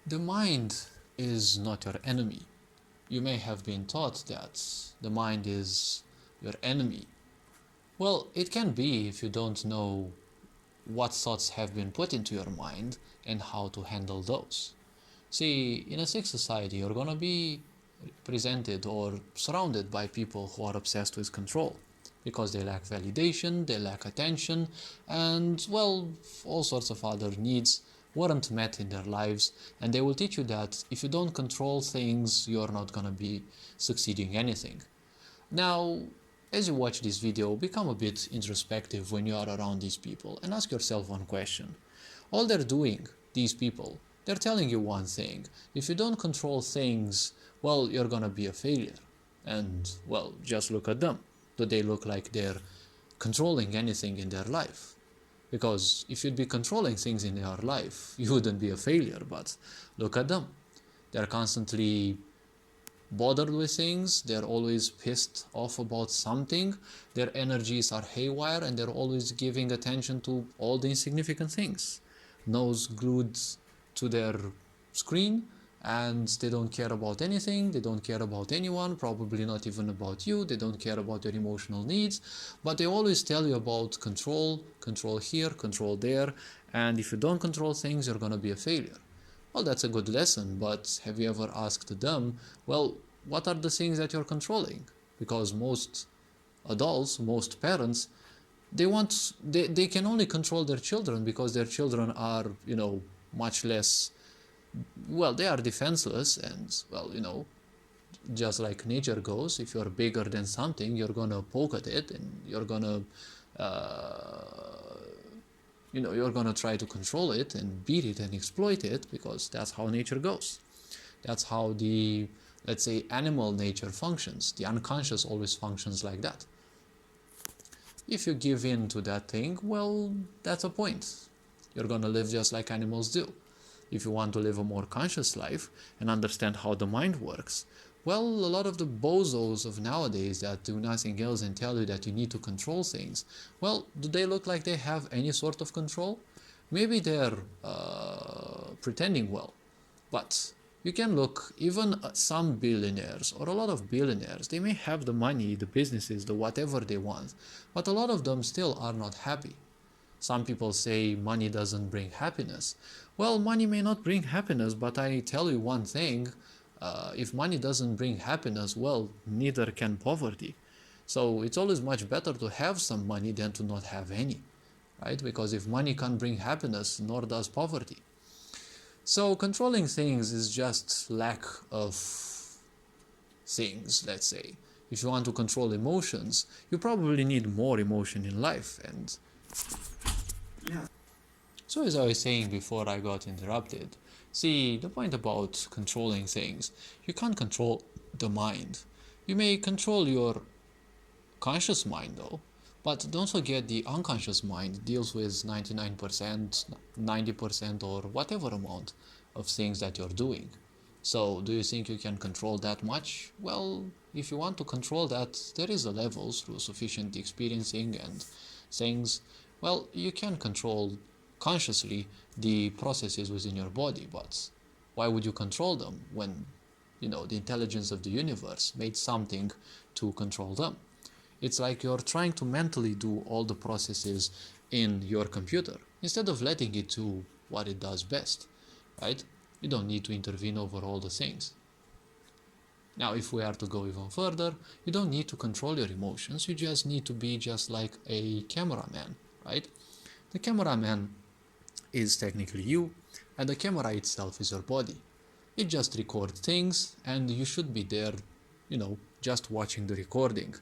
The mind is not your enemy. You may have been taught that the mind is your enemy. Well, it can be if you don't know what thoughts have been put into your mind and how to handle those. See, in a sick society, you're gonna be presented or surrounded by people who are obsessed with control because they lack validation, they lack attention, and, well, all sorts of other needs weren't met in their lives, and they will teach you that if you don't control things, you're not gonna be succeeding anything. Now, as you watch this video, become a bit introspective when you are around these people and ask yourself one question. All they're doing, these people, they're telling you one thing. If you don't control things, well, you're gonna be a failure. And, well, just look at them. Do they look like they're controlling anything in their life? Because if you'd be controlling things in your life, you wouldn't be a failure, but look at them. They're constantly bothered with things, they're always pissed off about something, their energies are haywire, and they're always giving attention to all the insignificant things. Nose glued to their screen, and they don't care about anything, they don't care about anyone, probably not even about you, they don't care about your emotional needs, but they always tell you about control, control here, control there, and if you don't control things, you're gonna be a failure. Well, that's a good lesson, but have you ever asked them, well, what are the things that you're controlling? Because most adults, most parents, they can only control their children because their children are, much less, well, they are defenseless, and, well, just like nature goes, if you're bigger than something, you're gonna poke at it, and you're gonna try to control it and beat it and exploit it, because that's how nature goes. That's how the, let's say, animal nature functions. The unconscious always functions like that. If you give in to that thing, well, that's a point. You're gonna live just like animals do. If you want to live a more conscious life and understand how the mind works, well, a lot of the bozos of nowadays that do nothing else and tell you that you need to control things, well, do they look like they have any sort of control? Maybe they're pretending well, but you can look, even some billionaires or a lot of billionaires, they may have the money, the businesses, the whatever they want, but a lot of them still are not happy. Some people say money doesn't bring happiness. Well, money may not bring happiness, but I tell you one thing, if money doesn't bring happiness, well, neither can poverty. So it's always much better to have some money than to not have any, right? Because if money can't bring happiness, nor does poverty. So controlling things is just lack of things, let's say. If you want to control emotions, you probably need more emotion in life. And yeah. So as I was saying before I got interrupted, see, the point about controlling things, you can't control the mind. You may control your conscious mind though, but don't forget the unconscious mind deals with 99%, 90% or whatever amount of things that you're doing. So do you think you can control that much? Well, if you want to control that, there is a level through sufficient experiencing and things. Well, you can control consciously the processes within your body, but why would you control them when, the intelligence of the universe made something to control them? It's like you're trying to mentally do all the processes in your computer instead of letting it do what it does best, right? You don't need to intervene over all the things. Now, if we are to go even further, you don't need to control your emotions, you just need to be just like a cameraman, right? The cameraman is technically you, and the camera itself is your body. It just records things, and you should be there, just watching the recording.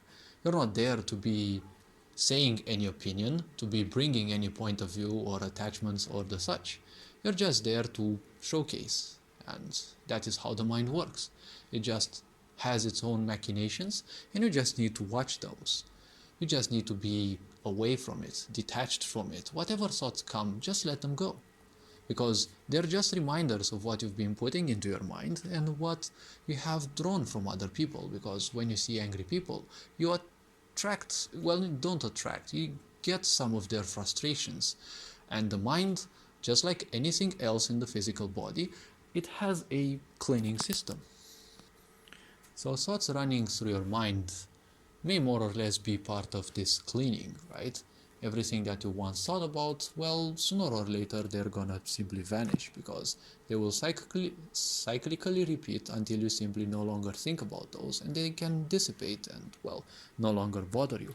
You're not there to be saying any opinion, to be bringing any point of view or attachments or the such. You're just there to showcase, and that is how the mind works. It just has its own machinations, and you just need to watch those. You just need to be away from it, detached from it. Whatever thoughts come, just let them go. Because they're just reminders of what you've been putting into your mind and what you have drawn from other people. Because when you see angry people, you don't attract, you get some of their frustrations. And the mind, just like anything else in the physical body, it has a cleaning system. So thoughts running through your mind may more or less be part of this cleaning, right? Everything that you once thought about, well, sooner or later they're gonna simply vanish because they will cyclically repeat until you simply no longer think about those, and they can dissipate and, well, no longer bother you.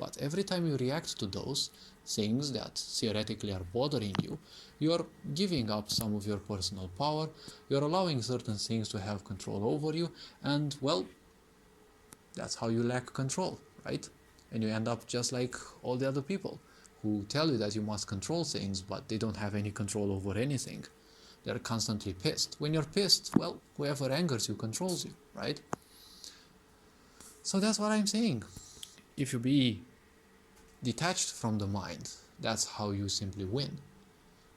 But every time you react to those things that theoretically are bothering you, you're giving up some of your personal power, you're allowing certain things to have control over you, and, well, that's how you lack control, right? And you end up just like all the other people who tell you that you must control things, but they don't have any control over anything. They're constantly pissed. When you're pissed, well, whoever angers you controls you, right? So that's what I'm saying. If you be detached from the mind, that's how you simply win.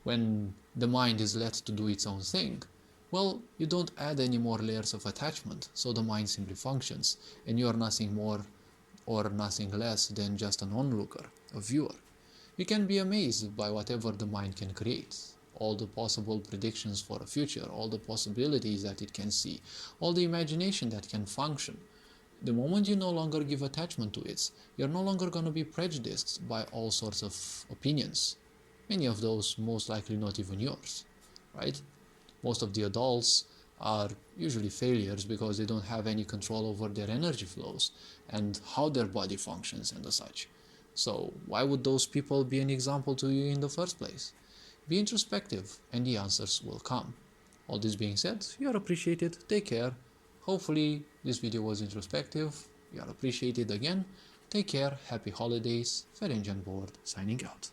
When the mind is let to do its own thing, well, you don't add any more layers of attachment, so the mind simply functions, and you are nothing more or nothing less than just an onlooker, a viewer. You can be amazed by whatever the mind can create, all the possible predictions for a future, all the possibilities that it can see, all the imagination that can function. The moment you no longer give attachment to it, you're no longer going to be prejudiced by all sorts of opinions. Many of those most likely not even yours, right? Most of the adults are usually failures because they don't have any control over their energy flows and how their body functions and the such. So why would those people be an example to you in the first place? Be introspective and the answers will come. All this being said, you are appreciated, take care. Hopefully this video was introspective, you are appreciated again. Take care, happy holidays, Ferenc Board signing out.